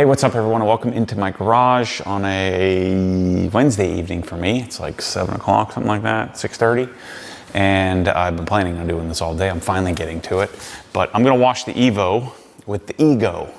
Hey, what's up everyone, and welcome into my garage on a Wednesday evening for me. It's like 7 o'clock, something like that, 6:30. And I've been planning on doing this all day. I'm finally getting to it. But I'm gonna wash the Evo with the Ego,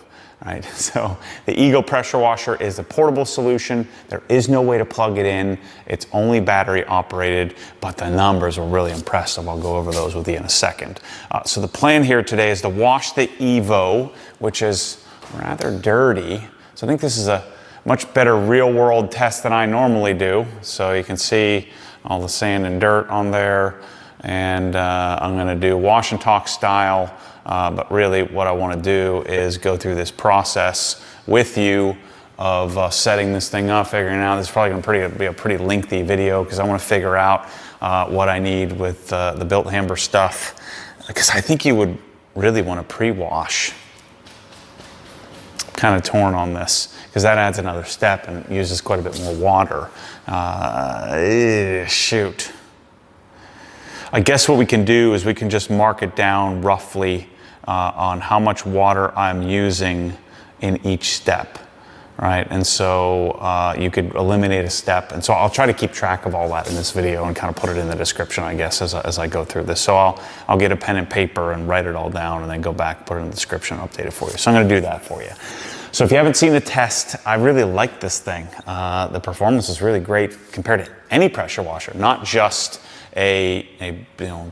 right? So the Ego pressure washer is a portable solution. There is no way to plug it in. It's only battery operated, but the numbers were really impressive. I'll go over those with you in a second. So the plan here today is to wash the Evo, which is rather dirty. So I think this is a much better real world test than I normally do. So you can see all the sand and dirt on there. And I'm gonna do wash and talk style. But really what I wanna do is go through this process with you of setting this thing up, figuring out. This is probably gonna be a pretty lengthy video because I wanna figure out what I need with the Bilt Hamber stuff. Because I think you would really wanna pre-wash. Kind of torn on this because that adds another step and uses quite a bit more water. Shoot. I guess what we can do is we can just mark it down roughly on how much water I'm using in each step, right? And so you could eliminate a step. And so I'll try to keep track of all that in this video and kind of put it in the description, I guess, as I go through this. So I'll get a pen and paper and write it all down and then go back, put it in the description, update it for you. So I'm gonna do that for you. So if you haven't seen the test, I really like this thing. The performance is really great compared to any pressure washer, not just a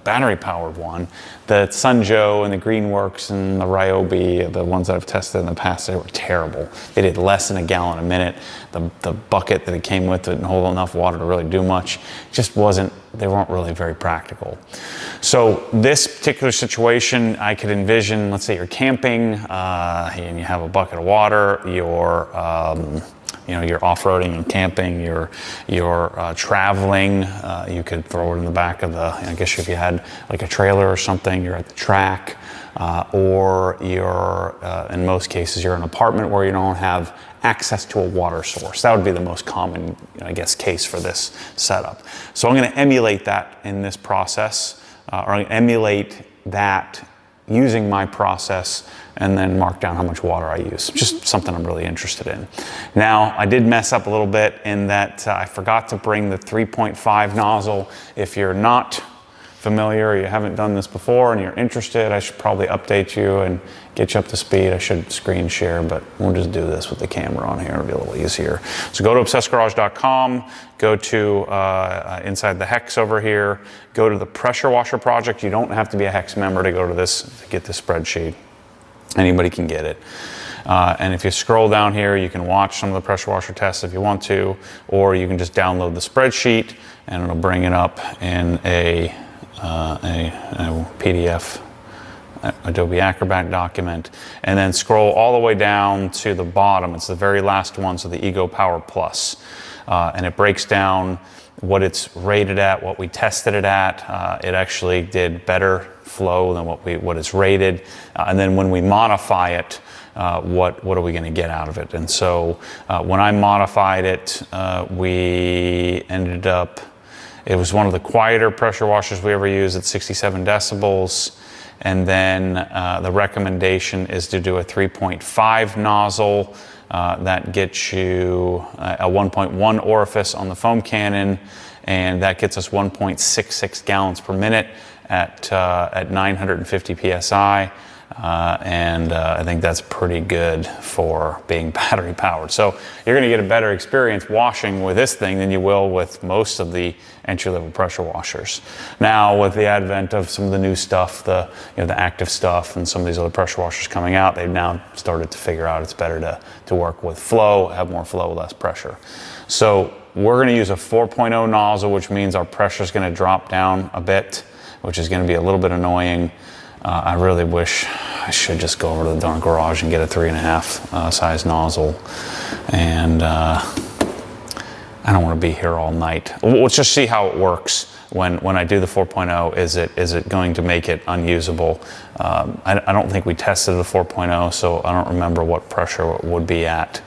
battery powered one. The Sunjo and the Greenworks and the Ryobi, the ones that I've tested in the past, they were terrible. They did less than a gallon a minute. The bucket that it came with didn't hold enough water to really do much. They weren't really very practical. So this particular situation, I could envision, let's say you're camping and you have a bucket of water, you're off-roading and camping, you're traveling, you could throw it in the back of I guess if you had like a trailer or something, you're at the track, or you're, in most cases, you're in an apartment where you don't have access to a water source. That would be the most common, I guess, case for this setup. So I'm gonna emulate that in this process, or I'm gonna emulate that using my process and then mark down how much water I use. Just something I'm really interested in. Now, I did mess up a little bit in that I forgot to bring the 3.5 nozzle. If you're not familiar, you haven't done this before and you're interested, I should probably update you and get you up to speed. I should screen share, but we'll just do this with the camera on here. It'll be a little easier. So go to obsessgarage.com, go to inside the Hex over here, go to the pressure washer project. You don't have to be a Hex member to go to this, to get this spreadsheet. Anybody can get it. And if you scroll down here, you can watch some of the pressure washer tests if you want to, or you can just download the spreadsheet and it'll bring it up in a PDF, Adobe Acrobat document, and then scroll all the way down to the bottom. It's the very last one, so the Ego Power Plus. And it breaks down what it's rated at, what we tested it at. It actually did better flow than what it's rated. And then when we modify it, what are we gonna get out of it? And so when I modified it, we ended up, it was one of the quieter pressure washers we ever used at 67 decibels. And then the recommendation is to do a 3.5 nozzle. That gets you a 1.1 orifice on the foam cannon, and that gets us 1.66 gallons per minute at 950 PSI. And I think that's pretty good for being battery powered. So you're gonna get a better experience washing with this thing than you will with most of the entry-level pressure washers. Now, with the advent of some of the new stuff, the active stuff and some of these other pressure washers coming out, they've now started to figure out it's better to work with flow, have more flow, less pressure. So we're gonna use a 4.0 nozzle, which means our pressure is gonna drop down a bit, which is gonna be a little bit annoying. I really wish I should just go over to the darn garage and get a 3.5 size nozzle. And I don't want to be here all night. Let's just see how it works when I do the 4.0. Is it going to make it unusable? I don't think we tested the 4.0, so I don't remember what pressure it would be at.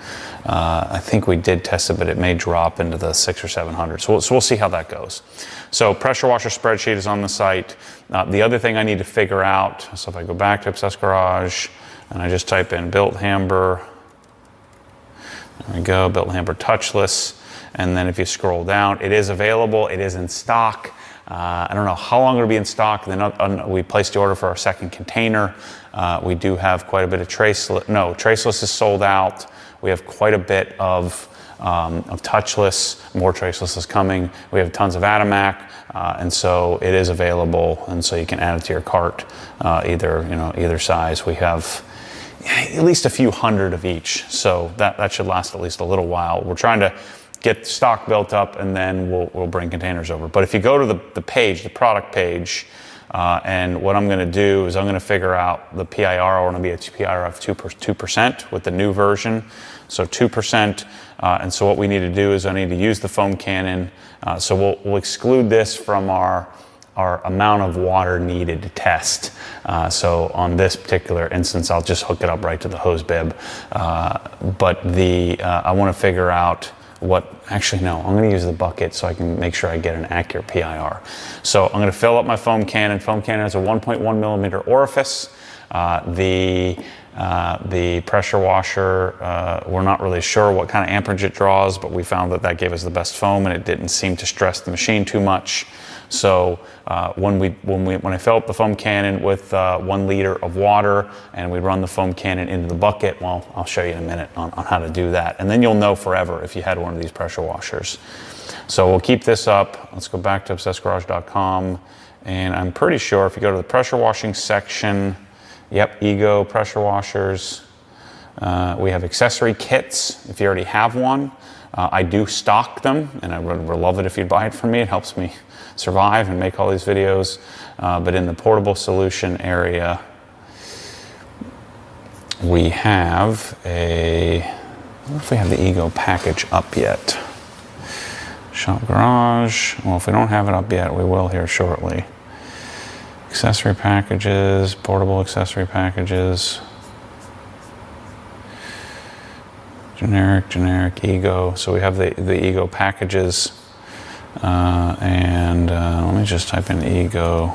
I think we did test it, but it may drop into the 600 or 700. So we'll see how that goes. So pressure washer spreadsheet is on the site. The other thing I need to figure out, so if I go back to Obsess Garage and I just type in Bilt Hamber There we go, Bilt Hamber Touch Less. And then if you scroll down, it is available, it is in stock. I don't know how long it'll be in stock. Then we placed the order for our second container. We do have quite a bit of traceless. No, traceless is sold out. We have quite a bit of touchless. More traceless is coming. We have tons of Atomac, and so it is available. And so you can add it to your cart, either size. We have at least a few hundred of each, so that should last at least a little while. We're trying to get stock built up, and then we'll bring containers over. But if you go to the page, the product page, and what I'm going to do is I'm going to figure out the PIR. I want to be a PIR of 2% with the new version, so 2%. And so what we need to do is I need to use the foam cannon. So we'll exclude this from our amount of water needed to test. So on this particular instance, I'll just hook it up right to the hose bib. But I want to figure out actually no, I'm going to use the bucket so I can make sure I get an accurate PIR. So I'm going to fill up my foam cannon. Foam cannon has a 1.1 millimeter orifice. The pressure washer, we're not really sure what kind of amperage it draws, but we found that gave us the best foam, and it didn't seem to stress the machine too much. So when I fill up the foam cannon with 1 liter of water and we run the foam cannon into the bucket, well, I'll show you in a minute on how to do that. And then you'll know forever if you had one of these pressure washers. So we'll keep this up. Let's go back to obsessedgarage.com. And I'm pretty sure if you go to the pressure washing section, yep, Ego pressure washers. We have accessory kits if you already have one. I do stock them, and I would love it if you'd buy it from me. It helps me survive and make all these videos. But in the portable solution area, we have I wonder if we have the Ego package up yet. Shop Garage. Well, if we don't have it up yet, we will here shortly. Accessory packages, portable accessory packages. Generic Ego. So we have the Ego packages. Let me just type in Ego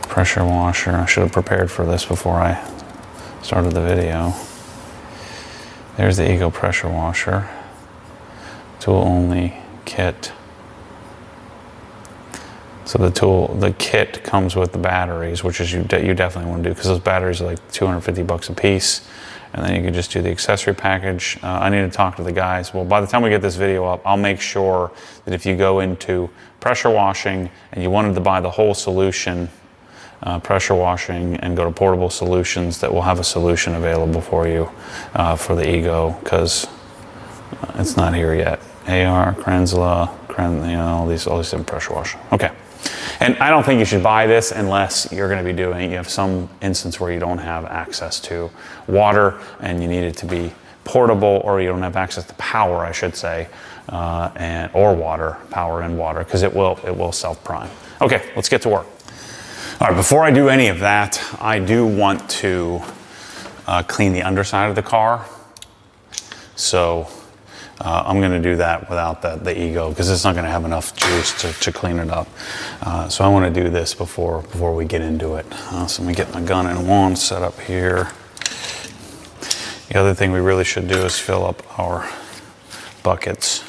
pressure washer. I should have prepared for this before I started the video. There's the Ego pressure washer. Tool only kit. So the kit comes with the batteries, which is you definitely want to do, because those batteries are like $250 a piece. And then you can just do the accessory package. I need to talk to the guys. Well, by the time we get this video up, I'll make sure that if you go into pressure washing and you wanted to buy the whole solution, pressure washing, and go to portable solutions, that we'll have a solution available for you for the Ego, because it's not here yet. AR, Krenzla, all these different pressure washing. Okay. And I don't think you should buy this unless you're going to be you have some instance where you don't have access to water and you need it to be portable, or you don't have access to power, I should say, or water, power and water, because it will self-prime. Okay, let's get to work. All right, before I do any of that, I do want to clean the underside of the car. So I'm going to do that without the Ego, because it's not going to have enough juice to clean it up. So I want to do this before we get into it. So let me get my gun and wand set up here. The other thing we really should do is fill up our buckets.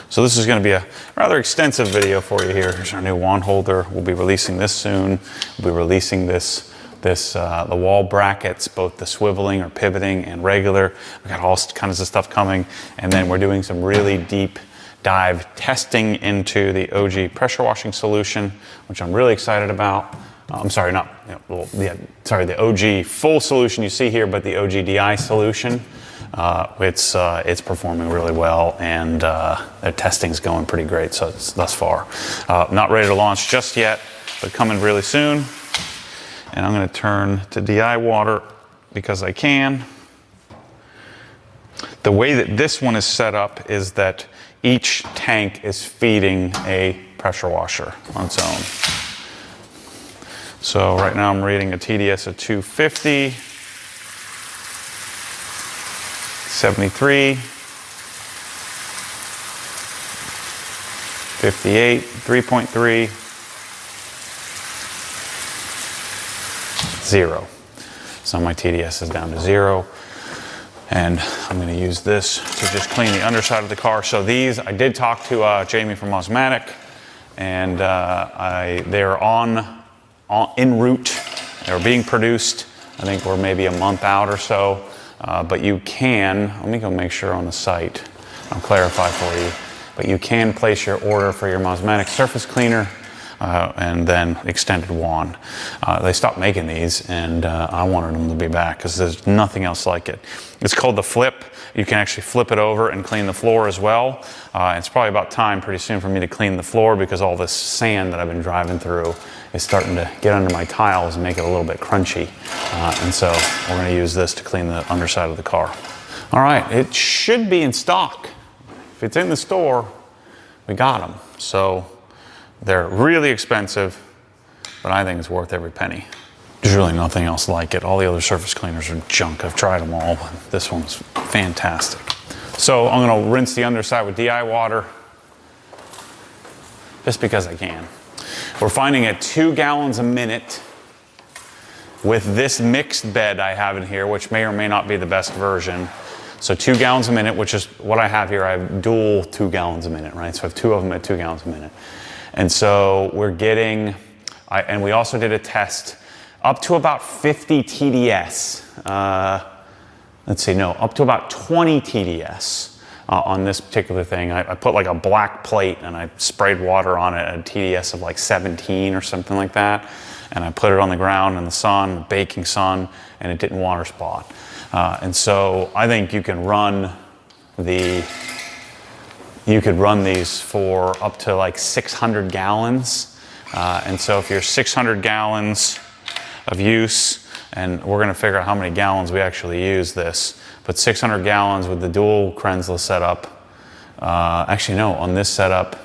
So this is going to be a rather extensive video for you here. Here's our new wand holder. We'll be releasing this soon. We'll be releasing the wall brackets, both the swiveling or pivoting and regular. We got all kinds of stuff coming. And then we're doing some really deep dive testing into the OG pressure washing solution, which I'm really excited about. I'm sorry, the OG full solution you see here, but the OG DI solution. It's performing really well, and their testing's going pretty great thus far. Not ready to launch just yet, but coming really soon. And I'm going to turn to DI water because I can. The way that this one is set up is that each tank is feeding a pressure washer on its own. So right now I'm rating a TDS of 250, 73, 58, 3.3, 0. So my TDS is down to 0. And I'm going to use this to just clean the underside of the car. So these, I did talk to Jamie from Osmatic, and they're en route. They're being produced. I think we're maybe a month out or so. But you can, let me go make sure on the site. I'll clarify for you. But you can place your order for your Osmatic surface cleaner and then extended wand. They stopped making these, and I wanted them to be back because there's nothing else like it. It's called the Flip. You can actually flip it over and clean the floor as well. It's probably about time pretty soon for me to clean the floor because all this sand that I've been driving through is starting to get under my tiles and make it a little bit crunchy. And so we're going to use this to clean the underside of the car. All right, it should be in stock. If it's in the store, we got them. So they're really expensive, but I think it's worth every penny. There's really nothing else like it. All the other surface cleaners are junk. I've tried them all, but this one's fantastic. So I'm going to rinse the underside with DI water just because I can. We're finding at 2 gallons a minute with this mixed bed I have in here, which may or may not be the best version. So 2 gallons a minute, which is what I have here. I have dual 2 gallons a minute, right? So I have 2 of them at 2 gallons a minute. And so we're getting, and we also did a test up to about 50 TDS. Let's see, no, up to about 20 TDS on this particular thing. I put like a black plate and I sprayed water on it at a TDS of like 17 or something like that. And I put it on the ground in the sun, the baking sun, and it didn't water spot. And so I think you can run these for up to like 600 gallons. And so if you're 600 gallons of use, and we're gonna figure out how many gallons we actually use this, but 600 gallons with the dual Krenzla setup. Actually no, on this setup,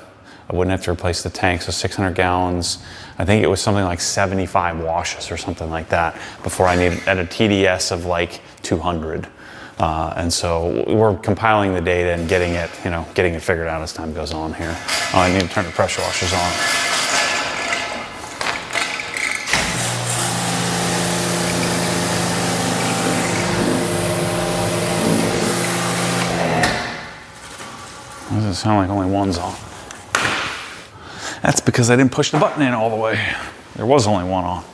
I wouldn't have to replace the tank, so 600 gallons. I think it was something like 75 washes or something like that before I need at a TDS of like 200. And so we're compiling the data and getting it figured out as time goes on here. Oh, I need to turn the pressure washers on. Why does it sound like only one's on? That's because I didn't push the button in all the way. There was only one on.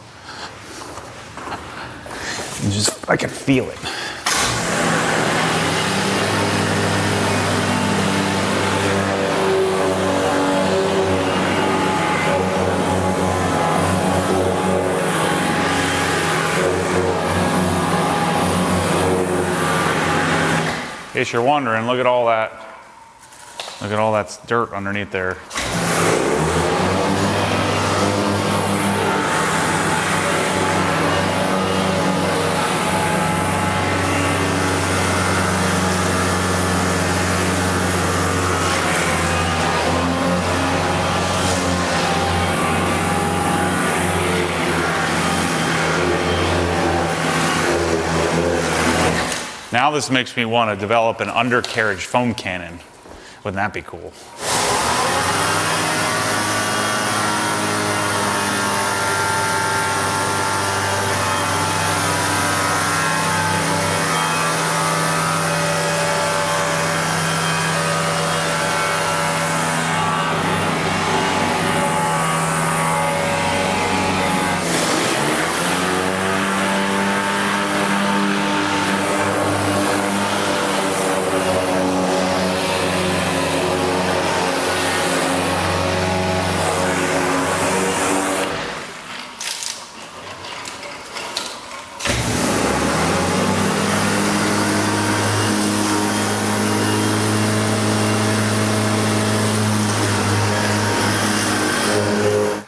I can feel it. In case you're wondering, look at all that. Look at all that dirt underneath there. Now this makes me want to develop an undercarriage foam cannon. Wouldn't that be cool?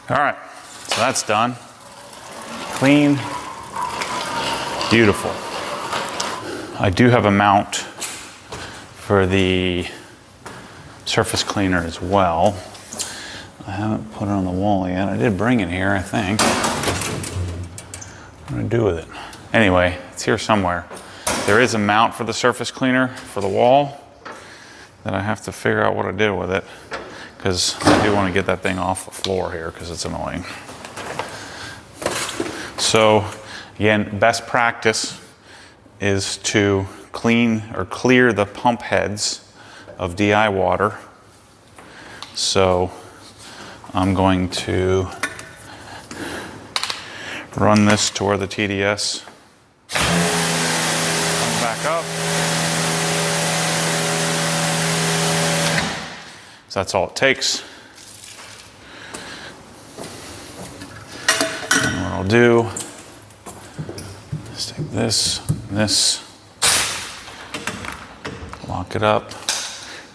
All right, so that's done. Clean, beautiful. I do have a mount for the surface cleaner as well. I haven't put it on the wall yet. I did bring it here, I think. What do I do with it? Anyway, it's here somewhere. There is a mount for the surface cleaner for the wall that I have to figure out what I did with it, because I do want to get that thing off the floor here because it's annoying. So again, best practice is to clean or clear the pump heads of DI water. So I'm going to run this to where the TDS comes back up. So that's all it takes. And what I'll do is take this, lock it up,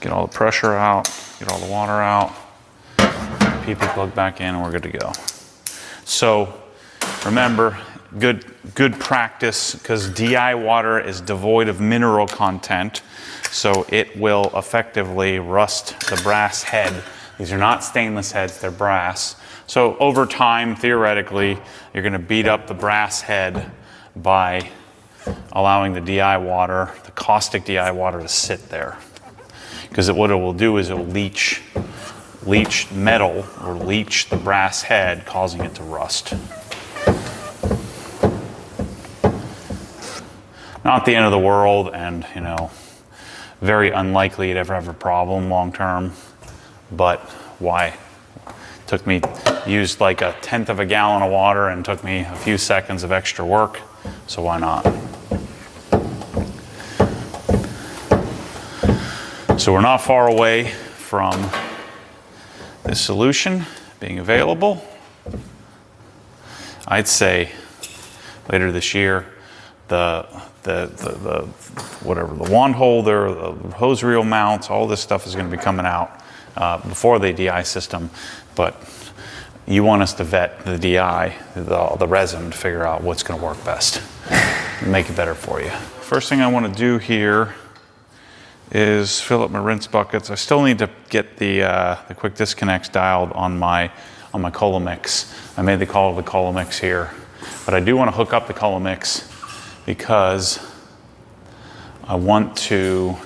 get all the pressure out, get all the water out, PP plug back in, and we're good to go. So remember, good practice, because DI water is devoid of mineral content, so it will effectively rust the brass head. These are not stainless heads, they're brass. So over time, theoretically, you're going to beat up the brass head by allowing the DI water, the caustic DI water, to sit there. Because what it will do is it will leach metal or leach the brass head, causing it to rust. Not the end of the world, and you know, very unlikely to ever have a problem long term, but why? Took me, used like 1/10 of a gallon of water and took me a few seconds of extra work, so why not? So we're not far away from this solution being available. I'd say later this year, the whatever, the wand holder, the hose reel mounts, all this stuff is going to be coming out before the DI system, but you want us to vet the DI, the resin, to figure out what's going to work best and make it better for you. First thing I want to do here is fill up my rinse buckets. I still need to get the quick disconnects dialed on my Colomix. I made the call to the Colomix here, but I do want to hook up the Colomix because I want to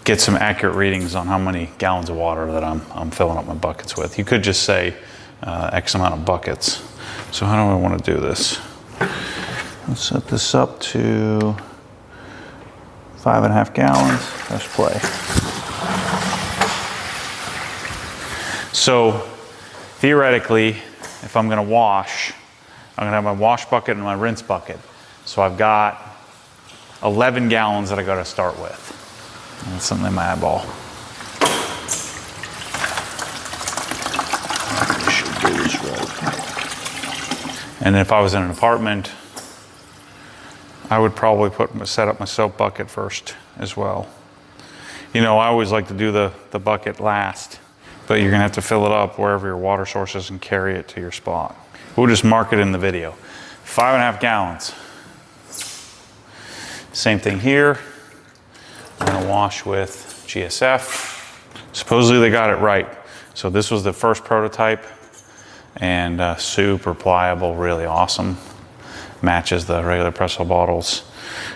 get some accurate readings on how many gallons of water that I'm filling up my buckets with. You could just say X amount of buckets. So how do I want to do this? Let's set this up to 5.5 gallons. Let's play. So theoretically, if I'm going to wash, I'm going to have my wash bucket and my rinse bucket. So I've got 11 gallons that I got to start with. That's something in my eyeball. I should do this right. And if I was in an apartment, I would probably set up my soap bucket first as well. You know, I always like to do the bucket last, but you're gonna have to fill it up wherever your water source is and carry it to your spot. We'll just mark it in the video. 5.5 gallons. Same thing here. I'm gonna wash with GSF. Supposedly they got it right. So this was the first prototype, and super pliable, really awesome. Matches the regular Presso bottles.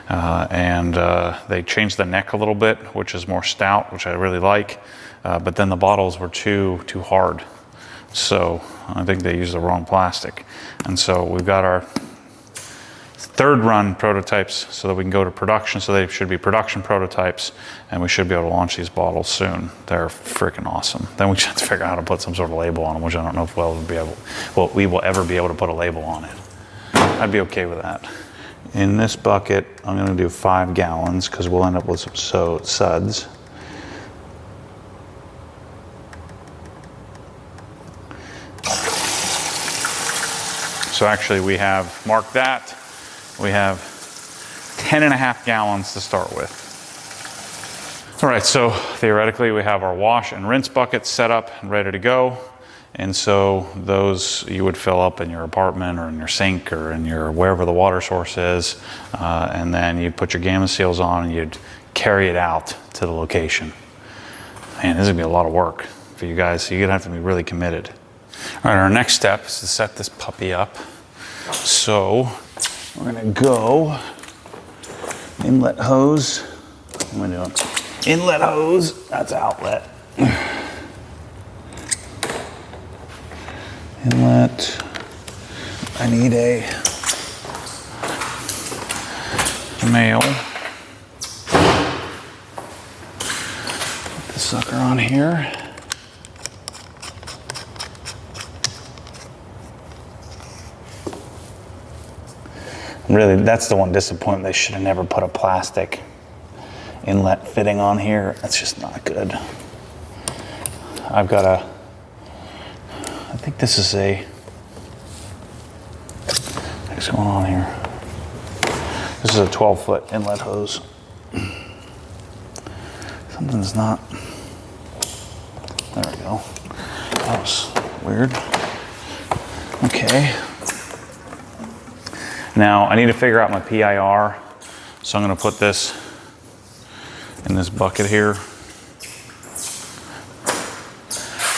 They changed the neck a little bit, which is more stout, which I really like. But then the bottles were too hard. So I think they used the wrong plastic. And so we've got our third run prototypes so that we can go to production. So they should be production prototypes, and we should be able to launch these bottles soon. They're freaking awesome. Then we just have to figure out how to put some sort of label on them, which I don't know if we will ever be able to put a label on it. I'd be okay with that. In this bucket, I'm going to do 5 gallons because we'll end up with some suds. So actually we have marked that. We have 10.5 gallons to start with. All right, so theoretically we have our wash and rinse buckets set up and ready to go. And so those you would fill up in your apartment or in your sink or in your wherever the water source is. And then you'd put your gamma seals on and you'd carry it out to the location. Man, this is gonna be a lot of work for you guys. So you're gonna have to be really committed. All right, our next step is to set this puppy up. So we're gonna go inlet hose. What am I doing? Inlet hose, that's outlet. Inlet, I need a male. Put the sucker on here. Really, that's the one disappointment. They should have never put a plastic inlet fitting on here. That's just not good. I've got I think this is what's going on here? This is a 12-foot inlet hose. Something's not, there we go. That was weird. Okay. Now I need to figure out my PIR, so I'm going to put this in this bucket here,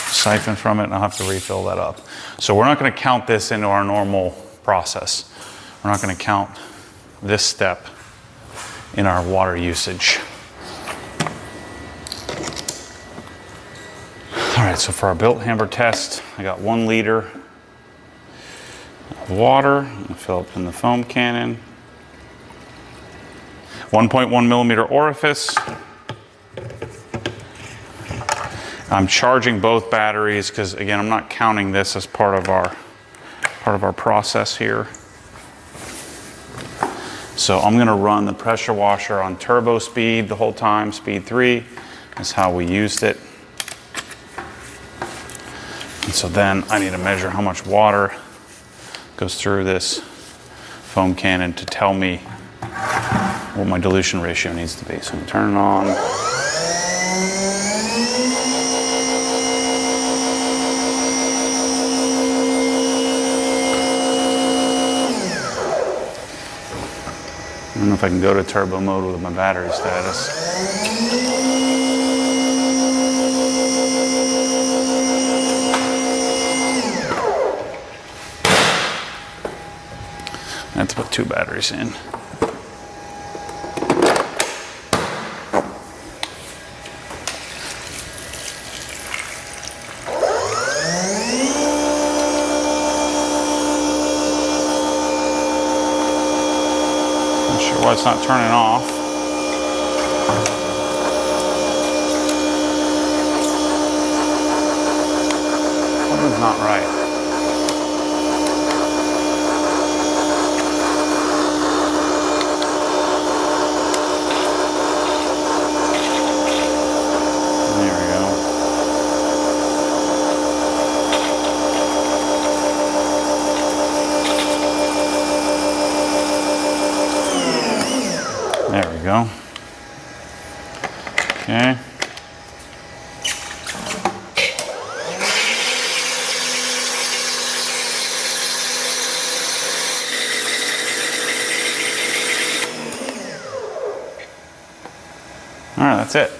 siphon from it, and I'll have to refill that up. So we're not going to count this into our normal process. We're not going to count this step in our water usage. All right, so for our Bilt Hamber test, I got 1 liter of water. I'll fill up in the foam cannon. 1.1 millimeter orifice. I'm charging both batteries because, again, I'm not counting this as part of our process here. So I'm going to run the pressure washer on turbo speed the whole time. Speed 3 is how we used it. And so then I need to measure how much water goes through this foam cannon to tell me what my dilution ratio needs to be. So I'm going to turn it on. I don't know if I can go to turbo mode with my battery status. I have to put 2 batteries in. Not sure why it's not turning off. Something's not right. There we go. Okay. All right, that's it.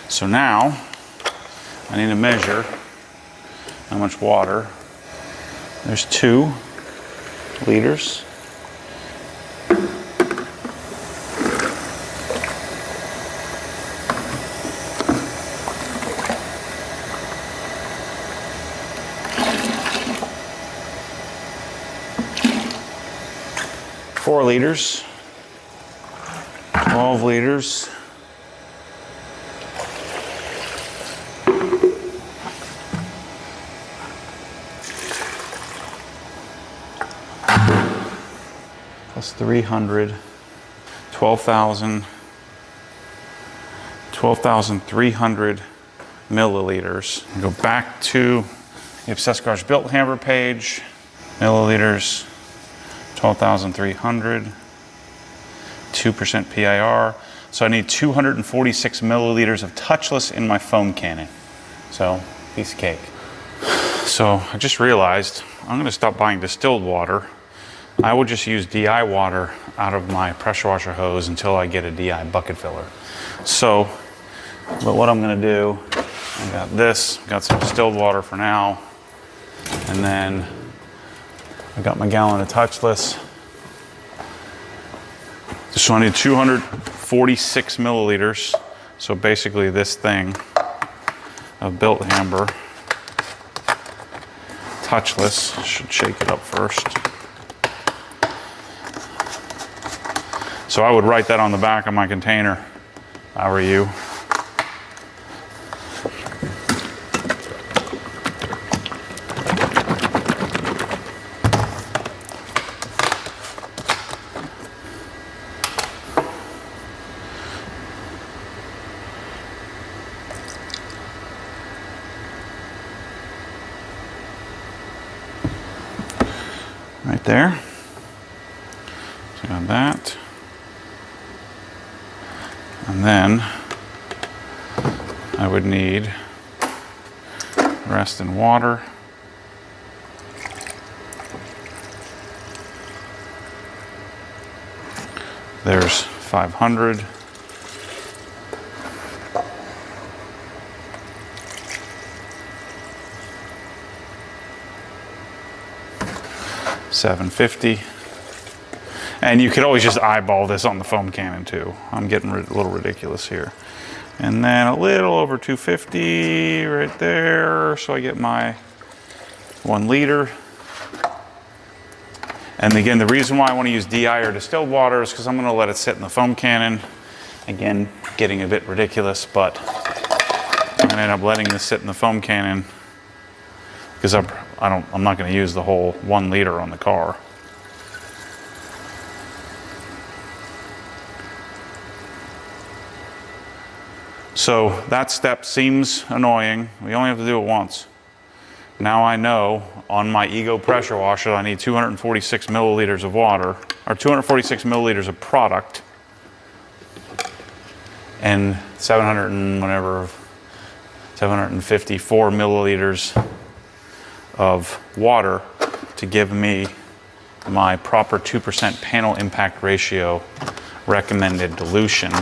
So now I need to measure how much water. There's 2 liters. Four liters, 12 liters, plus 300, 12,300 milliliters. Go back to the Obsessed Garage Bilt Hamber page, milliliters, 12,300, 2% PIR. So I need 246 milliliters of touchless in my foam cannon. So, piece of cake. So I just realized I'm gonna stop buying distilled water. I will just use DI water out of my pressure washer hose until I get a DI bucket filler. So, but what I'm gonna do, I got this, got some distilled water for now, and then I got my gallon of touchless. So I need 246 milliliters. So basically this thing of Bilt Hamber touchless. Should shake it up first. So I would write that on the back of my container if I were you. Right there. So got that. And then I would need rest in water. There's 500. $7.50. And you could always just eyeball this on the foam cannon too. I'm getting a little ridiculous here. And then a little over $2.50 right there. So I get my 1 liter. And again, the reason why I want to use DI or distilled water is because I'm going to let it sit in the foam cannon. Again, getting a bit ridiculous, but I'm going to end up letting this sit in the foam cannon because I'm not going to use the whole 1 liter on the car. So that step seems annoying. We only have to do it once. Now I know on my Ego pressure washer I need 246 milliliters of water, or 246 milliliters of product, and 754 milliliters of water to give me my proper 2% panel impact ratio recommended dilution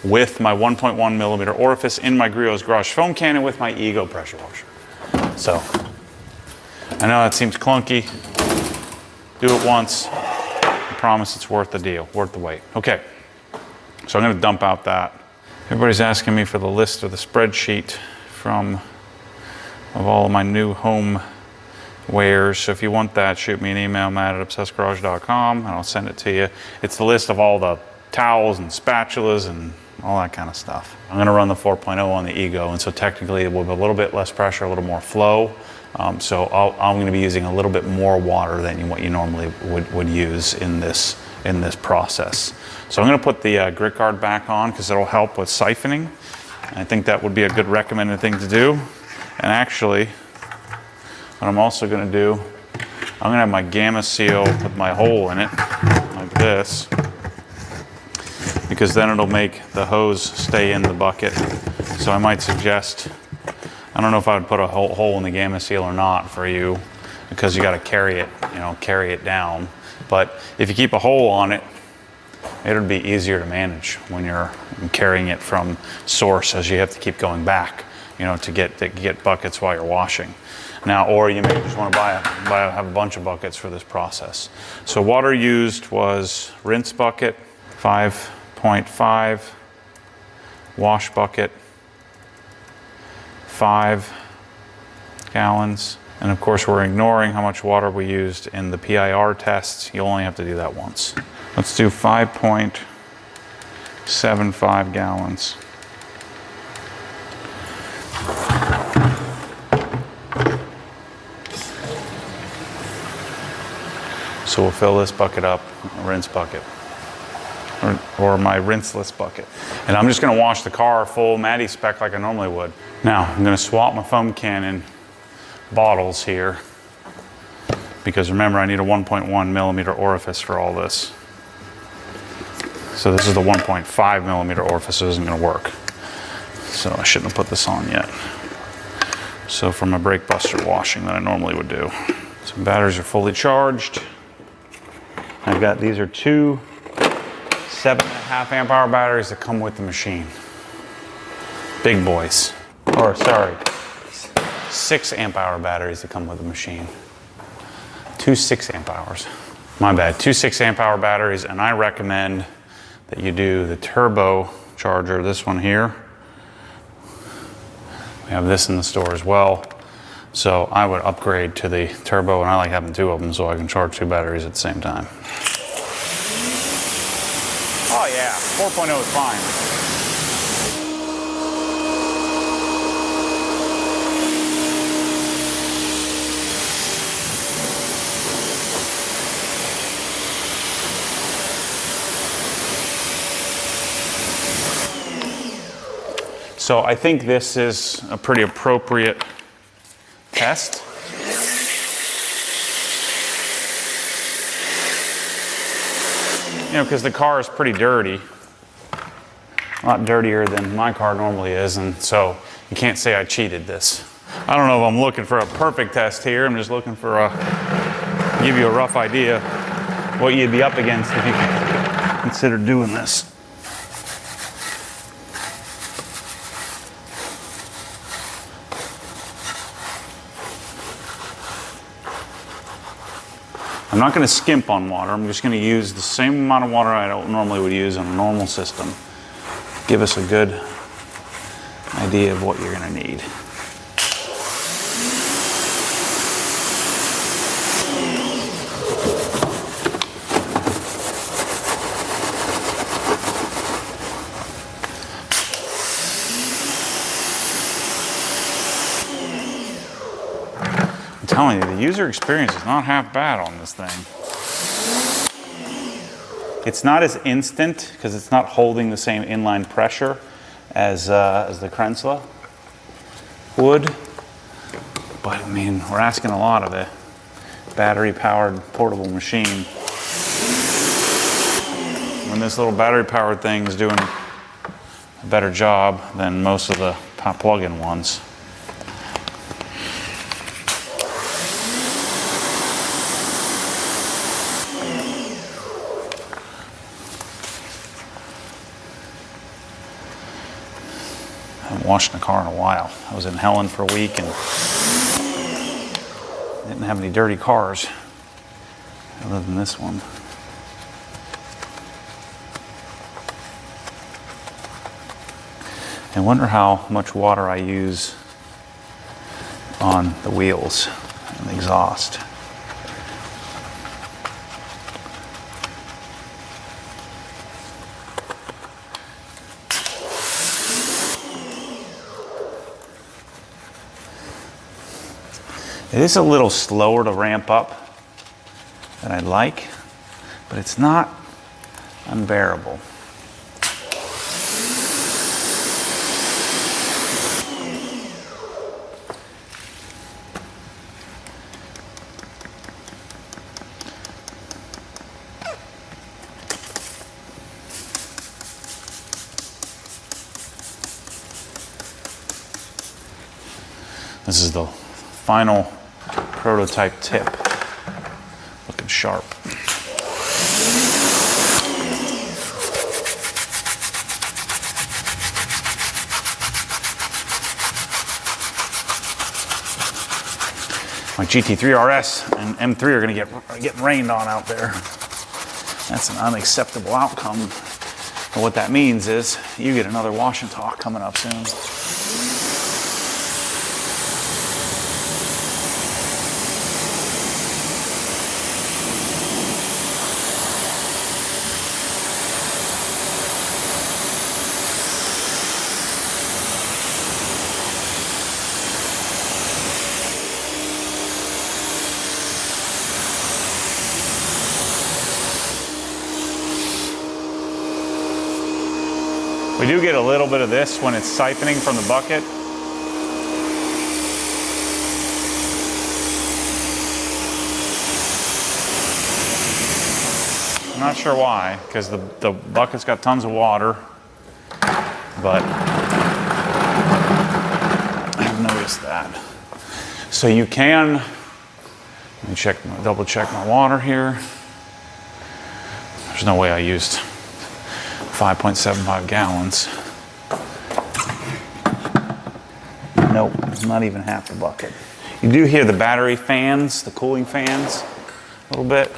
with my 1.1 millimeter orifice in my Griot's Garage foam cannon with my Ego pressure washer. So, I know that seems clunky. Do it once. I promise it's worth the deal, worth the wait. Okay, so I'm gonna dump out that. Everybody's asking me for the list of the spreadsheet of all of my new home wares. So if you want that, shoot me an email, matt@obsessedgarage.com, and I'll send it to you. It's the list of all the towels and spatulas and all that kind of stuff. I'm going to run the 4.0 on the Ego, and so technically it will be a little bit less pressure, a little more flow. So I'm going to be using a little bit more water than what you normally would use in this process. So I'm going to put the grit guard back on because it'll help with siphoning. I think that would be a good recommended thing to do. And actually, what I'm also going to do, I'm going to have my Gamma Seal with my hole in it, like this, because then it'll make the hose stay in the bucket. So I might suggest, I don't know if I would put a hole in the Gamma Seal or not for you, because you got to carry it down. But if you keep a hole on it, it'll be easier to manage when you're carrying it from source, as you have to keep going back, to get buckets while you're washing. Now, or you may just want to have a bunch of buckets for this process. So water used was rinse bucket, 5.5, wash bucket, 5 gallons. And of course, we're ignoring how much water we used in the PIR tests. You only have to do that once. Let's do 5.75 gallons. So we'll fill this bucket up, a rinse bucket, or my rinseless bucket. And I'm just gonna wash the car full Matty spec like I normally would. Now, I'm gonna swap my foam cannon bottles here, because remember, I need a 1.1 millimeter orifice for all this. So this is the 1.5 millimeter orifice, so it isn't gonna work. So I shouldn't have put this on yet. So for my brake buster washing that I normally would do. So batteries are fully charged. I've got, these are 2 7.5 amp hour batteries that come with the machine. Big boys. Or sorry, 6 amp hour batteries that come with the machine. 2 6 amp hours. My bad, 2 6 amp hour batteries, and I recommend that you do the turbo charger, this one here. We have this in the store as well. So I would upgrade to the turbo, and I like having 2 of them so I can charge 2 batteries at the same time. yeah, 4.0 is fine. So I think this is a pretty appropriate test. You know, because the car is pretty dirty. A lot dirtier than my car normally is, and so you can't say I cheated this. I don't know if I'm looking for a perfect test here. I'm just looking for give you a rough idea what you'd be up against if you consider doing this. I'm not going to skimp on water. I'm just going to use the same amount of water I normally would use on a normal system. Give us a good idea of what you're going to need. I'm telling you, the user experience is not half bad on this thing. It's not as instant because it's not holding the same inline pressure as the Krensla would. But I mean, we're asking a lot of a battery-powered portable machine. When this little battery-powered thing is doing a better job than most of the plug-in ones. I haven't washed the car in a while. I was in Helen for a week and didn't have any dirty cars other than this one. I wonder how much water I use on the wheels and the exhaust. It is a little slower to ramp up than I'd like, but it's not unbearable. This is the final prototype tip. Looking sharp. My GT3 RS and M3 are going to get rained on out there. That's an unacceptable outcome. And what that means is you get another wash and talk coming up soon. We do get a little bit of this when it's siphoning from the bucket. I'm not sure why, because the bucket's got tons of water, but I've noticed that. So you can, let me double check my water here. There's no way I used 5.75 gallons. Nope, not even half the bucket. You do hear the battery fans, the cooling fans, a little bit.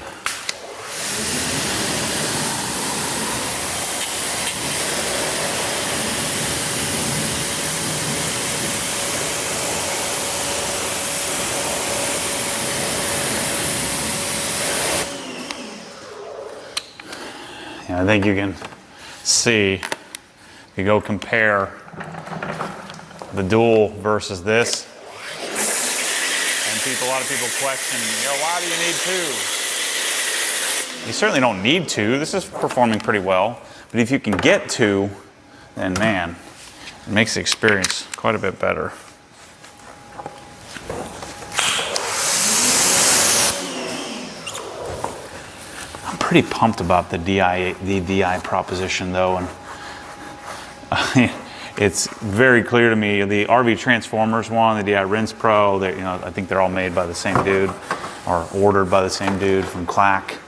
Yeah, I think you can see, you go compare the dual versus this. And a lot of people question, why do you need two? You certainly don't need two. This is performing pretty well. But if you can get two, then man, it makes the experience quite a bit better. I'm pretty pumped about the DI proposition though, and it's very clear to me. The RV Transformers one, the DI Rinse Pro, I think they're all made by the same dude, or ordered by the same dude from Clack.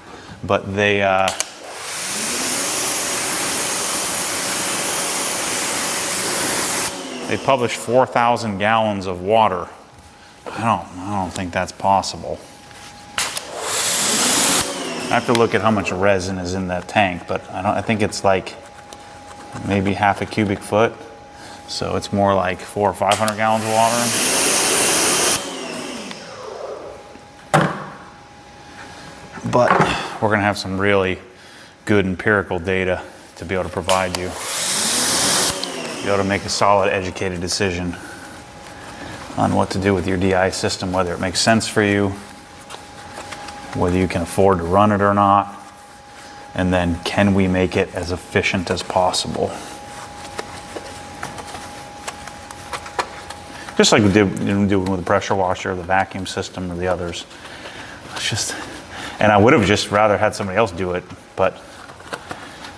But they publish 4,000 gallons of water. I don't think that's possible. I have to look at how much resin is in that tank, but I think it's like maybe half a cubic foot. So it's more like 400 or 500 gallons of water. But we're gonna have some really good empirical data to be able to provide you. Be able to make a solid, educated decision on what to do with your DI system, whether it makes sense for you, whether you can afford to run it or not, and then can we make it as efficient as possible. Just like we did with the pressure washer, the vacuum system, or the others. It's just, and I would have just rather had somebody else do it, but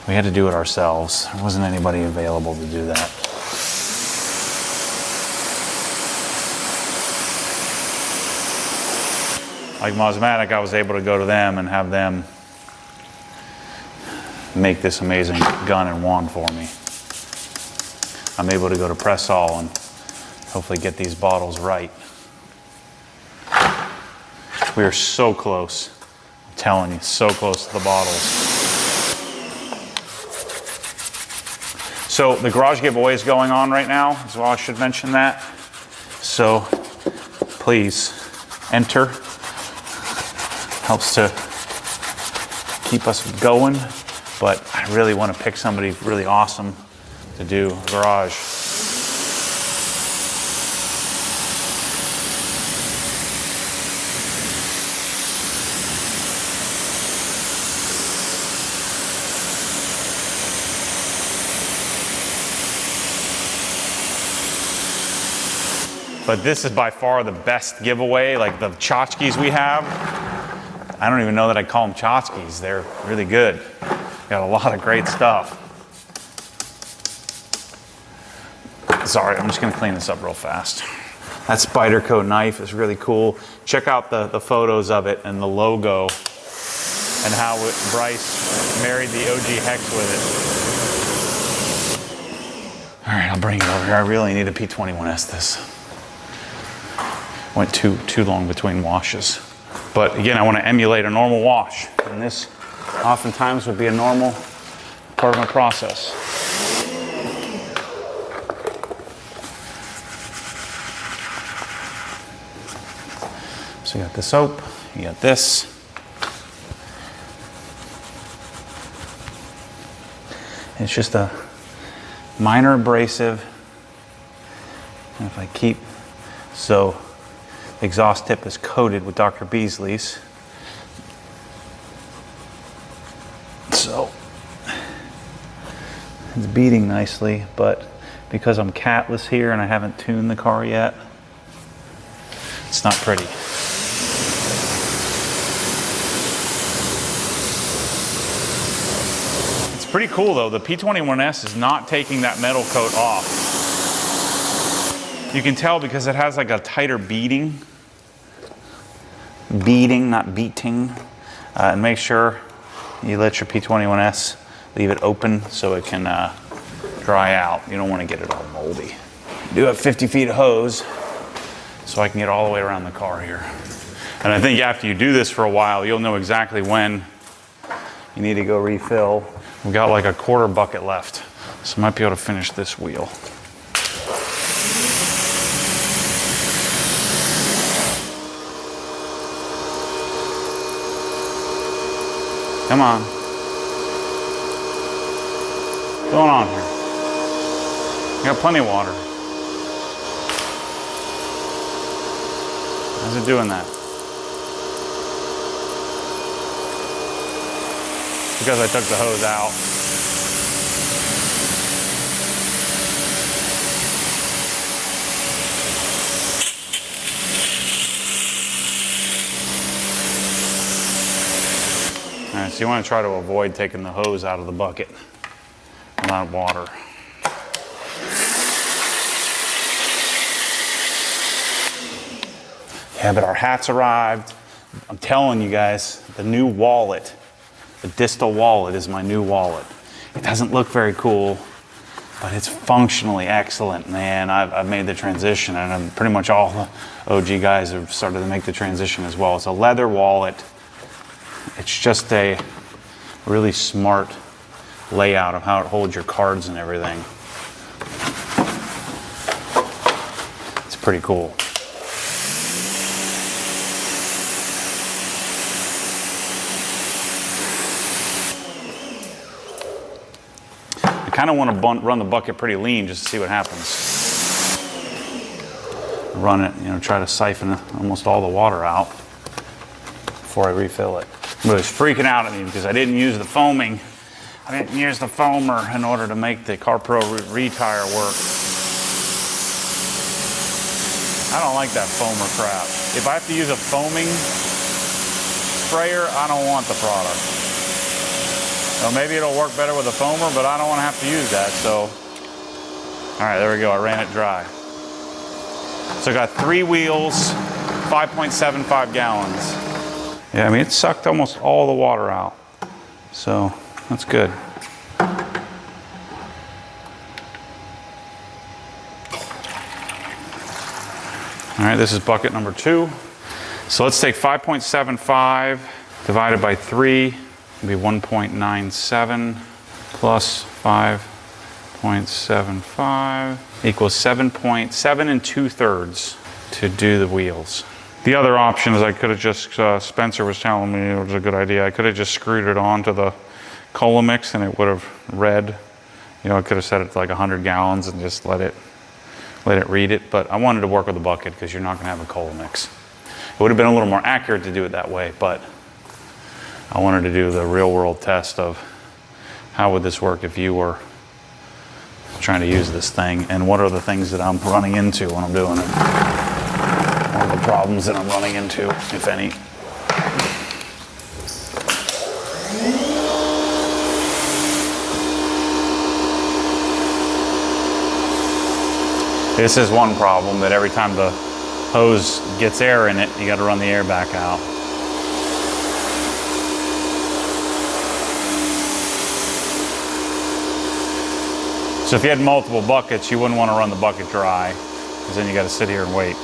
we had to do it ourselves. There wasn't anybody available to do that. Like Mosmatic, I was able to go to them and have them make this amazing gun and wand for me. I'm able to go to Pressall and hopefully get these bottles right. We are so close. I'm telling you, so close to the bottles. So the garage giveaway is going on right now as well. I should mention that. So please enter. Helps to keep us going, but I really want to pick somebody really awesome to do a garage. But this is by far the best giveaway, like the tchotchkes we have. I don't even know that I call them tchotchkes. They're really good. Got a lot of great stuff. Sorry, I'm just gonna clean this up real fast. That Spyderco knife is really cool. Check out the photos of it and the logo and how Bryce married the OG hex with it. All right, I'll bring it over here. I really need a P21S this. Went too long between washes. But again, I want to emulate a normal wash. And this oftentimes would be a normal part of my process. So you got the soap, you got this. It's just a minor abrasive. And if I keep, so the exhaust tip is coated with Dr. Beasley's. So it's beating nicely, but because I'm catless here and I haven't tuned the car yet, it's not pretty. It's pretty cool though. The P21S is not taking that metal coat off. You can tell because it has like a tighter beading, not beating. And make sure you let your P21S, leave it open so it can dry out. You don't want to get it all moldy. I do have 50 feet of hose so I can get all the way around the car here. And I think after you do this for a while, you'll know exactly when you need to go refill. We've got like a quarter bucket left, so I might be able to finish this wheel. Come on. What's going on here? I got plenty of water. How's it doing that? Because I took the hose out. All right, so you want to try to avoid taking the hose out of the bucket. A lot of water. Yeah, but our hat's arrived. I'm telling you guys, the new wallet, the distal wallet is my new wallet. It doesn't look very cool, but it's functionally excellent, man. I've made the transition, and pretty much all the OG guys have started to make the transition as well. It's a leather wallet. It's just a really smart layout of how it holds your cards and everything. It's pretty cool. I kind of want to run the bucket pretty lean just to see what happens. Run it, try to siphon almost all the water out before I refill it. But it's freaking out at me because I didn't use the foaming. I didn't use the foamer in order to make the CarPro retire work. I don't like that foamer crap. If I have to use a foaming sprayer, I don't want the product. Well, maybe it'll work better with a foamer, but I don't want to have to use that, so. All right, there we go, I ran it dry. So I got 3 wheels, 5.75 gallons. Yeah, I mean, it sucked almost all the water out. So that's good. All right, this is bucket number 2. So let's take 5.75 divided by 3, it'll be 1.97 plus 5.75 equals 7 2/3 to do the wheels. The other option is I could have just, Spencer was telling me it was a good idea, I could have just screwed it onto the Colamix and it would have read, I could have set it to like 100 gallons and just let it read it, but I wanted to work with a bucket because you're not going to have a Colamix. It would have been a little more accurate to do it that way, but I wanted to do the real world test of how would this work if you were trying to use this thing, and what are the things that I'm running into when I'm doing it. What are the problems that I'm running into, if any. This is one problem, that every time the hose gets air in it, you got to run the air back out. So if you had multiple buckets, you wouldn't want to run the bucket dry, because then you got to sit here and wait.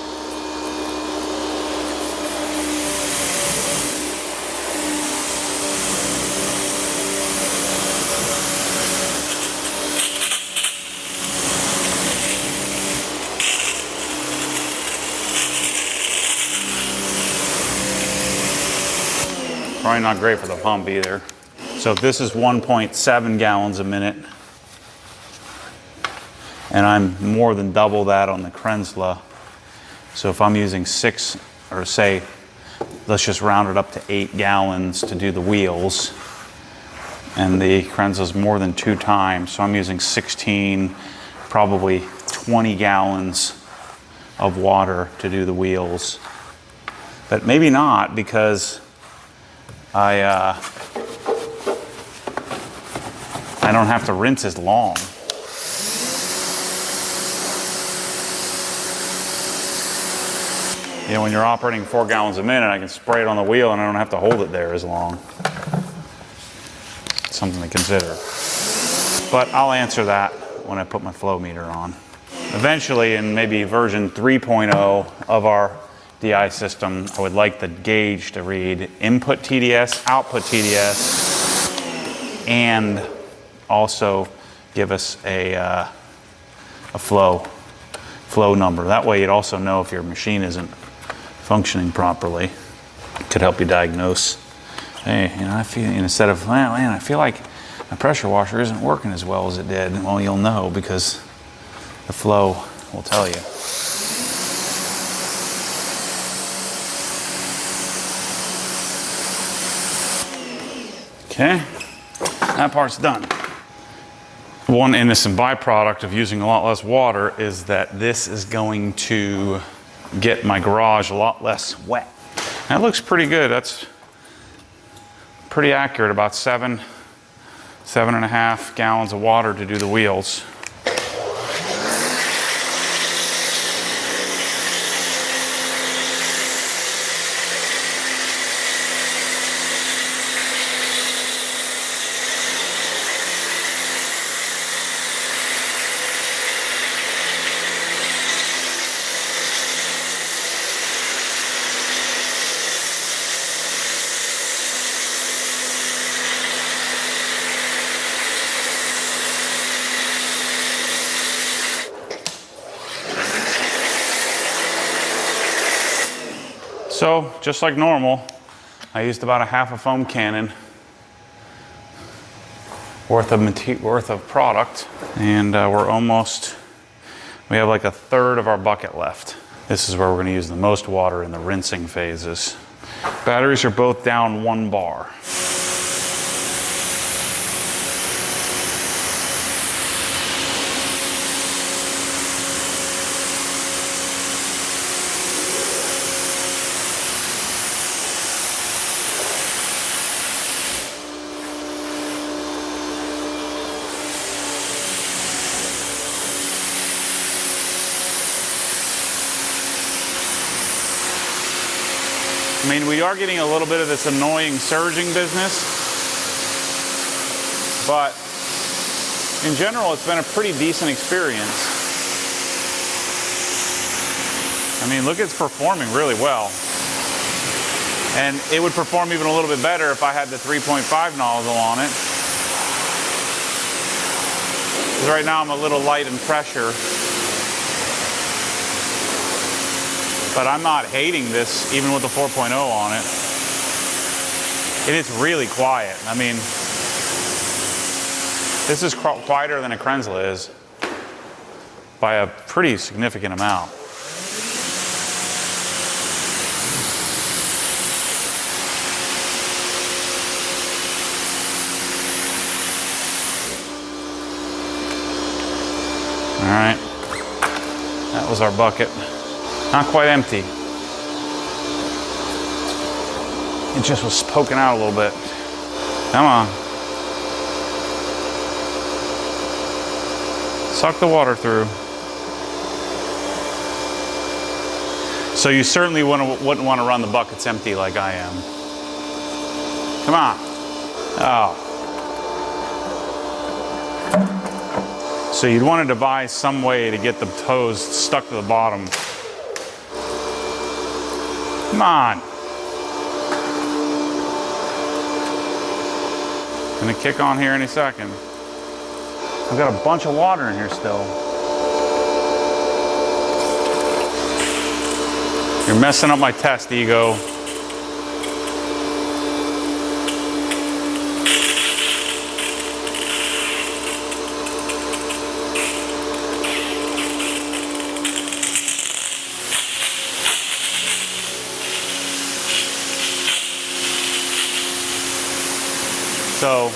Probably not great for the pump either. So if this is 1.7 gallons a minute, and I'm more than double that on the Krenzla, so if I'm using 6, or say, let's just round it up to 8 gallons to do the wheels, and the Krenzla's more than 2 times, so I'm using 16, probably 20 gallons of water to do the wheels. But maybe not, because I don't have to rinse as long. When you're operating 4 gallons a minute, I can spray it on the wheel and I don't have to hold it there as long. It's something to consider. But I'll answer that when I put my flow meter on. Eventually, in maybe version 3.0 of our DI system, I would like the gauge to read input TDS, output TDS, and also give us a flow number. That way you'd also know if your machine isn't functioning properly. It could help you diagnose, hey, I feel, instead of, well, man, I feel like My pressure washer isn't working as well as it did. Well, you'll know because the flow will tell you. Okay, that part's done. One innocent byproduct of using a lot less water is that this is going to get my garage a lot less wet. That looks pretty good. That's pretty accurate, about 7.5 gallons of water to do the wheels. So, just like normal, I used about a half a foam cannon worth of product, and we have like a third of our bucket left. This is where we're going to use the most water in the rinsing phases. Batteries are both down 1 bar. I mean, we are getting a little bit of this annoying surging business, but in general, it's been a pretty decent experience. I mean, look, it's performing really well. And it would perform even a little bit better if I had the 3.5 nozzle on it. Because right now I'm a little light in pressure. But I'm not hating this, even with the 4.0 on it. And it's really quiet. I mean, this is quieter than a Krenzla is by a pretty significant amount. All right, that was our bucket. Not quite empty. It just was poking out a little bit. Come on. Suck the water through. So you certainly wouldn't want to run the buckets empty like I am. Come on. Oh. So you'd want to devise some way to get the toes stuck to the bottom. Come on. Gonna kick on here any second. I've got a bunch of water in here still. You're messing up my test, ego. So,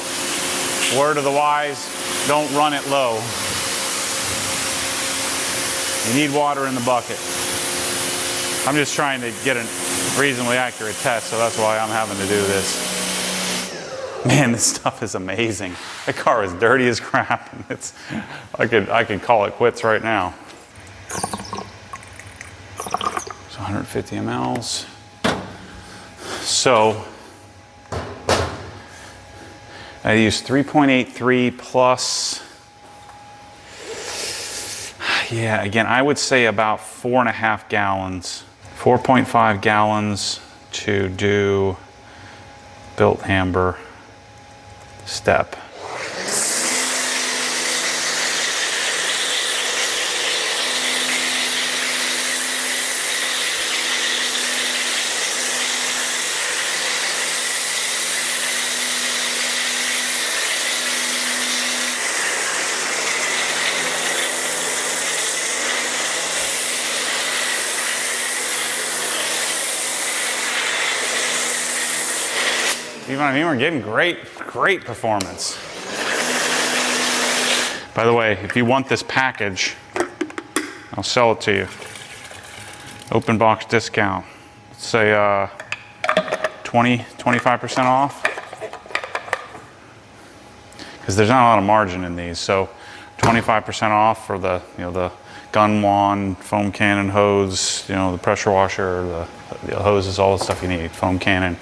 word of the wise, don't run it low. You need water in the bucket. I'm just trying to get a reasonably accurate test, so that's why I'm having to do this. Man, this stuff is amazing. That car is dirty as crap. I could call it quits right now. So 150 mLs. So I use 3.83 plus, yeah, again, I would say about 4.5 gallons, 4.5 gallons to do Bilt Hamber step. You know what I mean? We're getting great performance. By the way, if you want this package, I'll sell it to you. Open box discount. Let's say 25% off. Because there's not a lot of margin in these, so 25% off for the, you know, the gun wand, foam cannon hose, you know, the pressure washer, the hoses, all the stuff you need, foam cannon,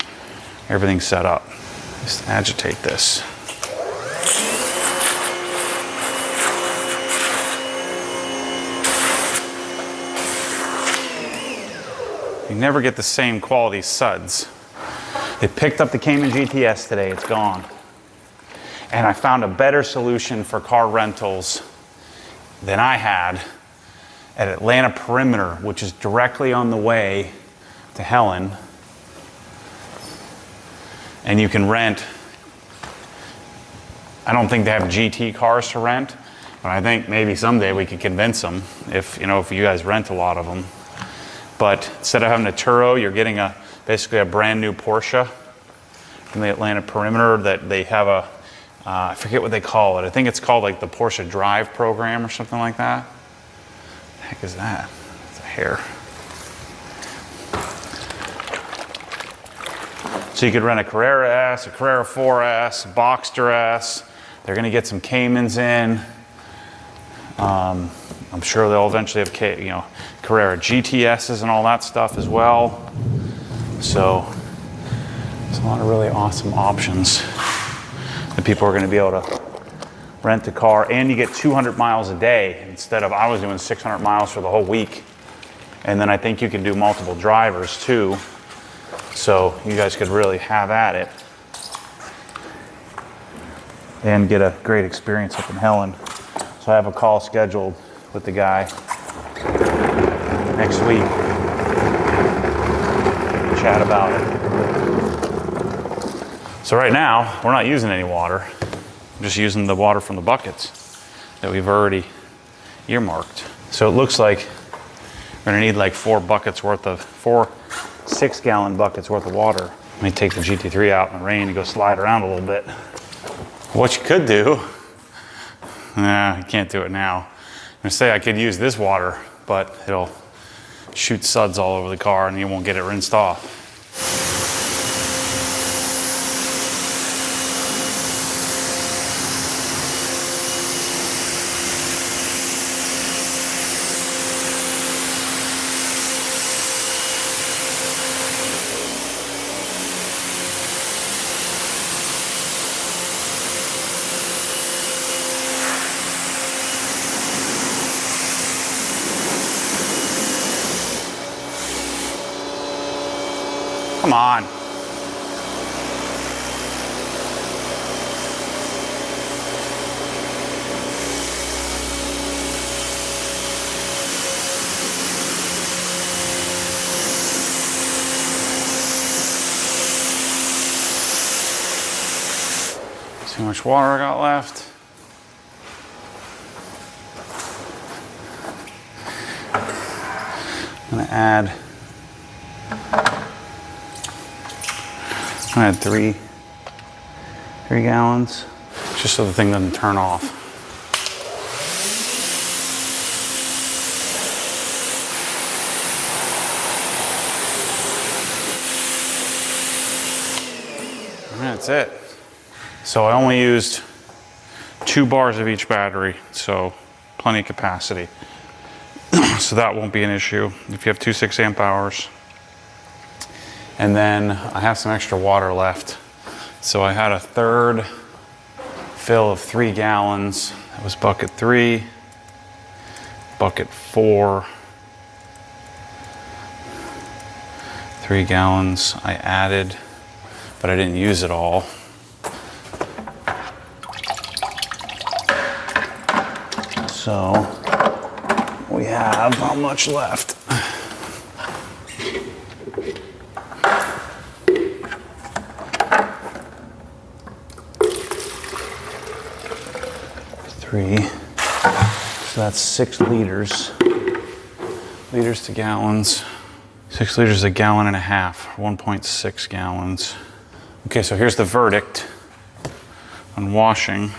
everything's set up. Just agitate this. You never get the same quality suds. They picked up the Cayman GTS today, it's gone. And I found a better solution for car rentals than I had at Atlanta Perimeter, which is directly on the way to Helen. And you can rent, I don't think they have GT cars to rent, but I think maybe someday we could convince them if, you know, if you guys rent a lot of them. But instead of having a Turo, you're getting basically a brand new Porsche from the Atlanta Perimeter that they have a, I forget what they call it. I think it's called like the Porsche Drive program or something like that. What the heck is that? It's a hair. So you could rent a Carrera S, a Carrera 4S, a Boxster S. They're going to get some Caymans in. I'm sure they'll eventually have, you know, Carrera GTSs and all that stuff as well. So there's a lot of really awesome options that people are going to be able to rent a car, and you get 200 miles a day instead of, I was doing 600 miles for the whole week. And then I think you can do multiple drivers too. So you guys could really have at it and get a great experience up in Helen. So I have a call scheduled with the guy next week. Chat about it. So right now, we're not using any water. I'm just using the water from the buckets that we've already earmarked. So it looks like we're gonna need like 4 6-gallon buckets worth of water. Let me take the GT3 out in the rain and go slide around a little bit. What you could do, nah, you can't do it now. I'm gonna say I could use this water, but it'll shoot suds all over the car and you won't get it rinsed off. Come on. See how much water I got left. I'm gonna add 3 gallons, just so the thing doesn't turn off. And that's it. So I only used 2 bars of each battery, so plenty of capacity. So that won't be an issue if you have 2 6-amp hours. And then I have some extra water left. So I had a third fill of 3 gallons. That was bucket 3, bucket 4, 3 gallons I added, but I didn't use it all. So we have how much left? So that's 6 liters. Liters to gallons. 6 liters, a gallon and a half. 1.6 gallons. Okay, so here's the verdict on washing.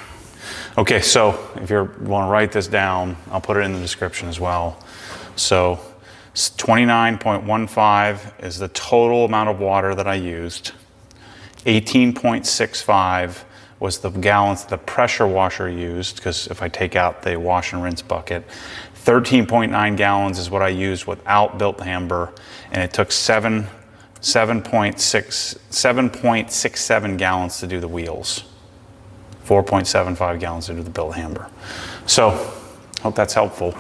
Okay, so if you want to write this down, I'll put it in the description as well. So 29.15 is the total amount of water that I used. 18.65 was the gallons the pressure washer used, because if I take out the wash and rinse bucket. 13.9 gallons is what I used without Bilt Hamber, and it took 7.67 gallons to do the wheels. 4.75 gallons to do the Bilt Hamber. So, hope that's helpful.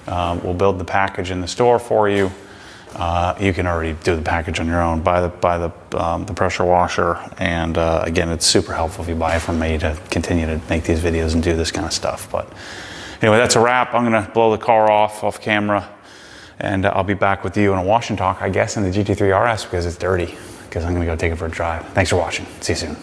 We'll build the package in the store for you. You can already do the package on your own. Buy the pressure washer, and again, it's super helpful if you buy it from me to continue to make these videos and do this kind of stuff. But anyway, that's a wrap. I'm gonna blow the car off camera, and I'll be back with you in a wash and talk, I guess, in the GT3 RS because it's dirty, because I'm gonna go take it for a drive. Thanks for watching. See you soon.